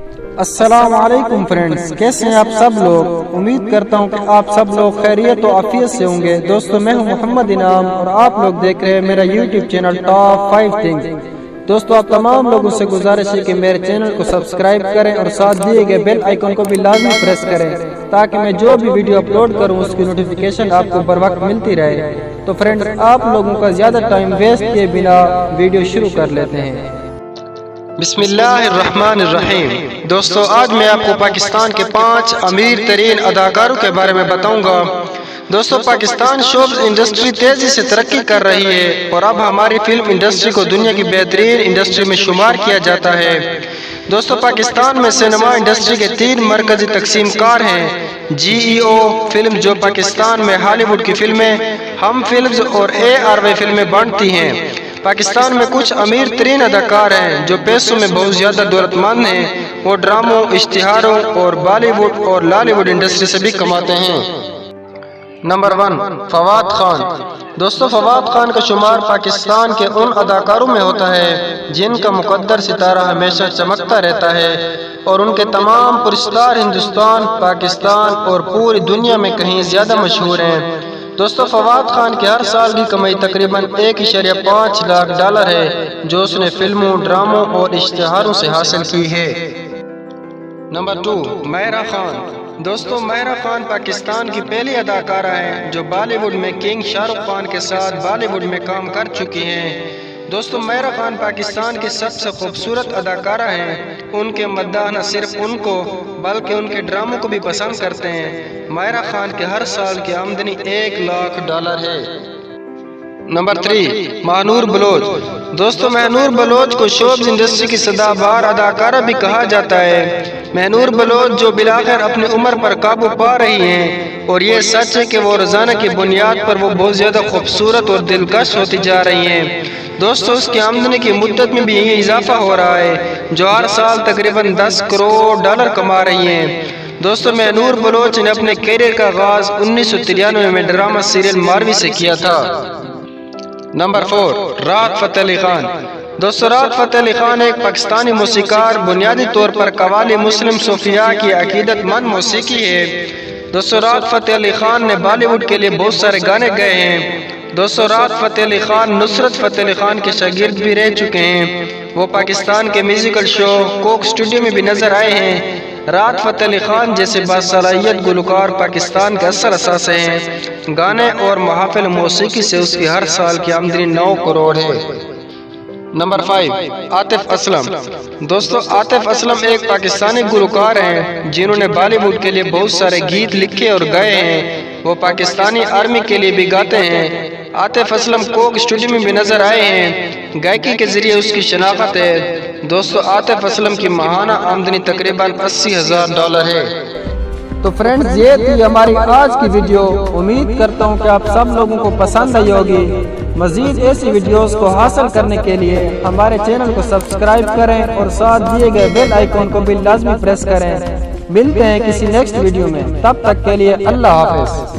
السلام علیکم فرینڈز، کیسے ہیں آپ سب لوگ؟ امید کرتا ہوں کہ آپ سب لوگ خیریت و عافیت سے ہوں گے۔ دوستو میں ہوں محمد انعام اور آپ لوگ دیکھ رہے ہیں میرا یوٹیوب چینل ٹاپ 5 تھنگز۔ دوستو آپ تمام لوگوں سے گزارش ہے کہ میرے چینل کو سبسکرائب کریں اور ساتھ دیے گئے بیل آئیکن کو بھی لازمی پریس کریں تاکہ میں جو بھی ویڈیو اپلوڈ کروں اس کی نوٹیفیکیشن آپ کو بر وقت ملتی رہے۔ تو فرینڈز آپ لوگوں کا زیادہ ٹائم ویسٹ کیے بنا ویڈیو شروع کر لیتے ہیں۔ بسم اللہ الرحمن الرحیم۔ دوستو آج میں آپ کو پاکستان کے 5 امیر ترین اداکاروں کے بارے میں بتاؤں گا۔ دوستو پاکستان شوز انڈسٹری تیزی سے ترقی کر رہی ہے اور اب ہماری فلم انڈسٹری کو دنیا کی بہترین انڈسٹری میں شمار کیا جاتا ہے۔ دوستو پاکستان میں سینما انڈسٹری کے 3 مرکزی تقسیم کار ہیں: GEO فلم جو پاکستان میں ہالی ووڈ کی فلمیں، ہم فلمز اور ARW فلمیں بانٹتی ہیں۔ پاکستان میں کچھ امیر ترین اداکار ہیں جو پیسوں میں بہت زیادہ دولت مند ہیں۔ وہ ڈراموں، اشتہاروں اور بالی ووڈ اور لالی ووڈ انڈسٹری سے بھی کماتے ہیں۔ نمبر 1، فواد خان۔ دوستو فواد خان کا شمار پاکستان کے ان اداکاروں میں ہوتا ہے جن کا مقدر ستارہ ہمیشہ چمکتا رہتا ہے اور ان کے تمام پرستار ہندوستان، پاکستان اور پوری دنیا میں کہیں زیادہ مشہور ہیں۔ دوستو فواد خان کی ہر سال کی کمائی تقریباً $1.5 لاکھ ہے جو اس نے فلموں، ڈراموں اور اشتہاروں سے حاصل کی ہے۔ نمبر 2، ماہرہ خان۔ دوستو ماہرہ خان پاکستان کی پہلی اداکارہ ہیں جو بالی ووڈ میں کنگ شاہ رخ خان کے ساتھ بالی ووڈ میں کام کر چکی ہیں۔ دوستو ماہرہ خان پاکستان کی سب سے خوبصورت اداکارہ ہیں۔ ان کے مداح نہ صرف ان کو بلکہ ان کے ڈراموں کو بھی پسند کرتے ہیں۔ ماہرہ خان کے ہر سال کی آمدنی $1 لاکھ ہے۔ نمبر 3، ماہنور بلوچ۔ دوستو ماہنور بلوچ کو شوز انڈسٹری کی سدا بہار اداکارہ بھی کہا جاتا ہے۔ ماہنور بلوچ جو بالآخر اپنی عمر پر قابو پا رہی ہیں اور یہ سچ ہے کہ وہ روزانہ کی بنیاد پر وہ بہت زیادہ خوبصورت اور دلکش ہوتی جا رہی ہیں۔ دوستو اس کی آمدنی کی مدت میں بھی یہی اضافہ ہو رہا ہے جو ہر سال تقریباً $10 کروڑ کما رہی ہیں۔ دوستو ماہنور بلوچ نے اپنے کیریئر کا آغاز 1993 میں ڈرامہ سیریل ماروی سے کیا تھا۔ نمبر 4، راحت فتح علی خان۔ دوستو راحت فتح علی خان ایک پاکستانی موسیقار، بنیادی طور پر قوالی مسلم صوفیاء کی عقیدت مند موسیقی ہے۔ دوستو راحت فتح علی خان نے بالی ووڈ کے لیے بہت سارے گانے گائے ہیں۔ دوستو راحت فتح علی خان نصرت فتح علی خان کے شاگرد بھی رہ چکے ہیں۔ وہ پاکستان کے میوزیکل شو کوک اسٹوڈیو میں بھی نظر آئے ہیں۔ راحت فتح علی خان جیسے باصلاحیت گلوکار پاکستان کے اصل اثاثے ہیں۔ گانے اور محافل موسیقی سے اس کی ہر سال کی آمدنی $9 کروڑ ہے۔ نمبر 5، آتف اسلم۔ دوستو آتف اسلم ایک پاکستانی گلوکار ہیں جنہوں نے بالی ووڈ کے لیے بہت سارے گیت لکھے اور گائے ہیں۔ وہ پاکستانی آرمی کے لیے بھی گاتے ہیں۔ آتف اسلم کوک اسٹوڈیو میں بھی نظر آئے ہیں۔ گائکی کے ذریعے اس کی شناخت ہے۔ دوستو آتف اسلم کی ماہانہ آمدنی تقریباً $80,000 ہے۔ تو فرینڈز یہ تھی ہماری آج کی ویڈیو۔ امید کرتا ہوں کہ آپ سب لوگوں کو پسند آئی ہوگی۔ مزید ایسی ویڈیوز کو حاصل کرنے کے لیے ہمارے چینل کو سبسکرائب کریں اور ساتھ دیے گئے بیل آئیکن کو بھی لازمی پریس کریں۔ ملتے ہیں کسی نیکسٹ ویڈیو میں، تب تک کے لیے اللہ حافظ۔